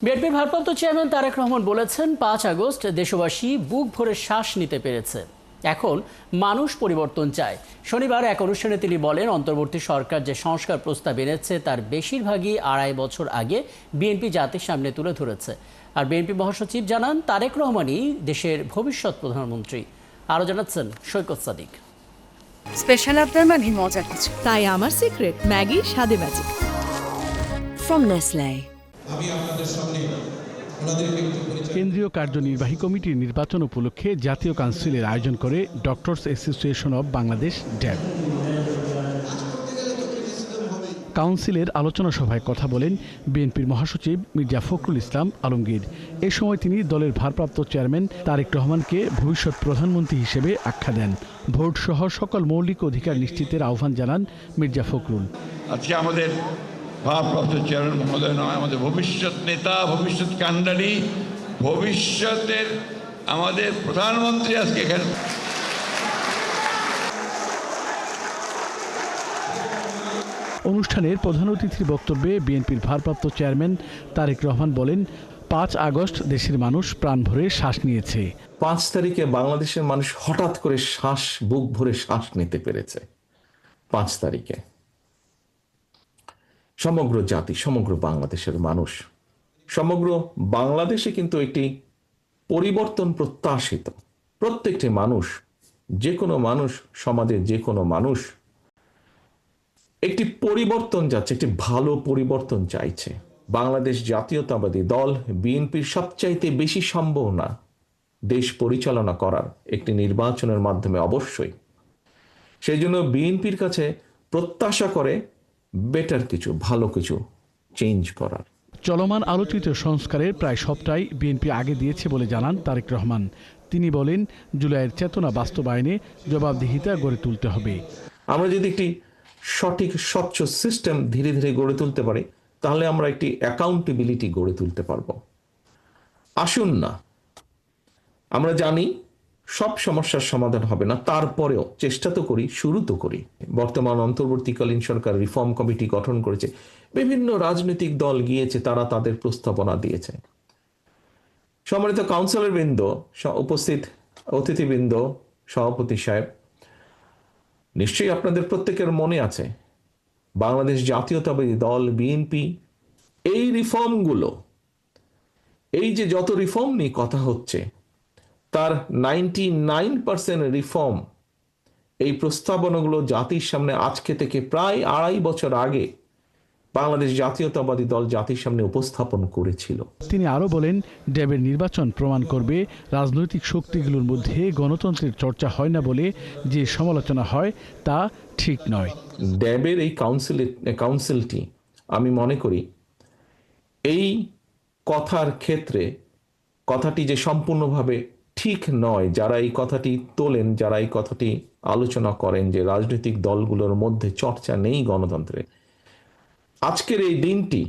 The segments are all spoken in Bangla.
বিএনপির ভারপ্রাপ্ত চেয়ারম্যান তারেক রহমান বলেছেন ৫ আগস্ট দেশবাসী বুক ভরে শ্বাস নিতে পেরেছে। এখন মানুষ পরিবর্তন চায়। শনিবার এক অনুষ্ঠানে তিনি বলেন, অন্তর্বর্তী সরকার যে সংস্কার প্রস্তাব এনেছে তার বেশিরভাগই ২.৫ বছর আগে বিএনপি জাতির সামনে তুলে ধরেছে। আর বিএনপি মহাসচিব জানান, তারেক রহমানই দেশের ভবিষ্যৎ প্রধানমন্ত্রী। আরও জানাচ্ছেন সৈকত সাদিক। স্পেশাল আবদার মানে মজা কিছু, তাই আমার সিক্রেট ম্যাগি স্বাদে ম্যাজিক ফ্রম নেসলে। কেন্দ্রীয় কার্যনির্বাহী কমিটির নির্বাচন উপলক্ষে জাতীয় কাউন্সিলের আয়োজন করে ডক্টরস অ্যাসোসিয়েশন অব বাংলাদেশ ড্যাব। কাউন্সিলের আলোচনা সভায় কথা বলেন বিএনপির মহাসচিব মির্জা ফখরুল ইসলাম আলমগীর। এ সময় তিনি দলের ভারপ্রাপ্ত চেয়ারম্যান তারেক রহমানকে ভবিষ্যৎ প্রধানমন্ত্রী হিসেবে আখ্যা দেন। ভোট সহ সকল মৌলিক অধিকার নিশ্চিতের আহ্বান জানান মির্জা ফখরুল। আজকে আমাদের ভারপ্রাপ্ত চেয়ারম্যান মহোদয় নয়, আমাদের ভবিষ্যৎ নেতা, ভবিষ্যৎ কান্ডারি, ভবিষ্যতের আমাদের প্রধানমন্ত্রী আজকে এখানে। অনুষ্ঠানের প্রধান অতিথির বক্তব্যে বিএনপির ভারপ্রাপ্ত চেয়ারম্যান তারেক রহমান বলেন, ৫ আগস্ট দেশের মানুষ প্রাণ ভরে শ্বাস নিয়েছে। ৫ তারিখে বাংলাদেশের মানুষ হঠাৎ করে বুক ভরে শ্বাস নিতে পেরেছে। ৫ তারিখে সমগ্র জাতি, সমগ্র বাংলাদেশের মানুষ, সমগ্র বাংলাদেশে কিন্তু একটি পরিবর্তন প্রত্যাশিত। প্রত্যেকটি মানুষ, যে কোনো মানুষ, সমাজের যে কোনো মানুষ একটি পরিবর্তন যাচ্ছে, একটি ভালো পরিবর্তন চাইছে। বাংলাদেশ জাতীয়তাবাদী দল বিএনপির সবচাইতে বেশি সম্ভাবনা দেশ পরিচালনা করার একটি নির্বাচনের মাধ্যমে অবশ্যই। সেই জন্য বিএনপির কাছে প্রত্যাশা করে বেটার কিছু, ভালো কিছু চেঞ্জ করার। চলমান আলোচিত সংস্কারের প্রায় সবটাই বিএনপি আগে দিয়েছে বলে জানান তারেক রহমান। তিনি বলেন, জুলাইয়ের চেতনা বাস্তবায়নে জবাবদিহিতা গড়ে তুলতে হবে। আমরা যদি একটি সঠিক স্বচ্ছ সিস্টেম ধীরে ধীরে গড়ে তুলতে পারি, তাহলে আমরা একটি অ্যাকাউন্টেবিলিটি গড়ে তুলতে পারবো। আসুন না, আমরা জানি সব সমস্যার সমাধান হবে না, তারপরেও চেষ্টা তো করি, শুরু তো করি। বর্তমান অন্তর্বর্তীকালীন সরকার রিফর্ম কমিটি গঠন করেছে, বিভিন্ন রাজনৈতিক দল গিয়েছে, তারা তাদের প্রস্তাবনা দিয়েছে। সম্মানিত কাউন্সিলর বৃন্দ, উপস্থিত অতিথিবৃন্দ, সভাপতি সাহেব, নিশ্চয়ই আপনাদের প্রত্যেকের মনে আছে বাংলাদেশ জাতীয়তাবাদী দল বিএনপি এই রিফর্মগুলো, এই যে যত রিফর্ম নিয়ে কথা হচ্ছে, তার 99% রিফর্ম, এই প্রস্তাবনাগুলো জাতির সামনে আজকে থেকে প্রায় 2.5 বছর আগে বাংলাদেশ জাতীয়তাবাদী দল জাতির সামনে উপস্থাপন করেছিল। তিনি আরও বলেন, ড্যাবের নির্বাচন প্রমাণ করবে রাজনৈতিক শক্তিগুলোর মধ্যে গণতন্ত্রের চর্চা হয় না বলে যে সমালোচনা হয় তা ঠিক নয়। ড্যাবের এই কাউন্সিলটি আমি মনে করি এই কথার ক্ষেত্রে কথাটি যে সম্পূর্ণভাবে ঠিক নয়, যারা এই কথাটি তোলেন, যারা এই কথাটি আলোচনা করেন যে রাজনৈতিক দলগুলোর মধ্যে চর্চা নেই গণতন্ত্রে, আজকের এই দিনটি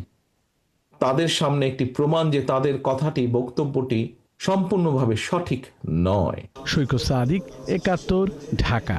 তাদের সামনে একটি প্রমাণ যে তাদের কথাটি, বক্তব্যটি সম্পূর্ণভাবে সঠিক নয়। সৈকত সাদিক, ৭১, ঢাকা।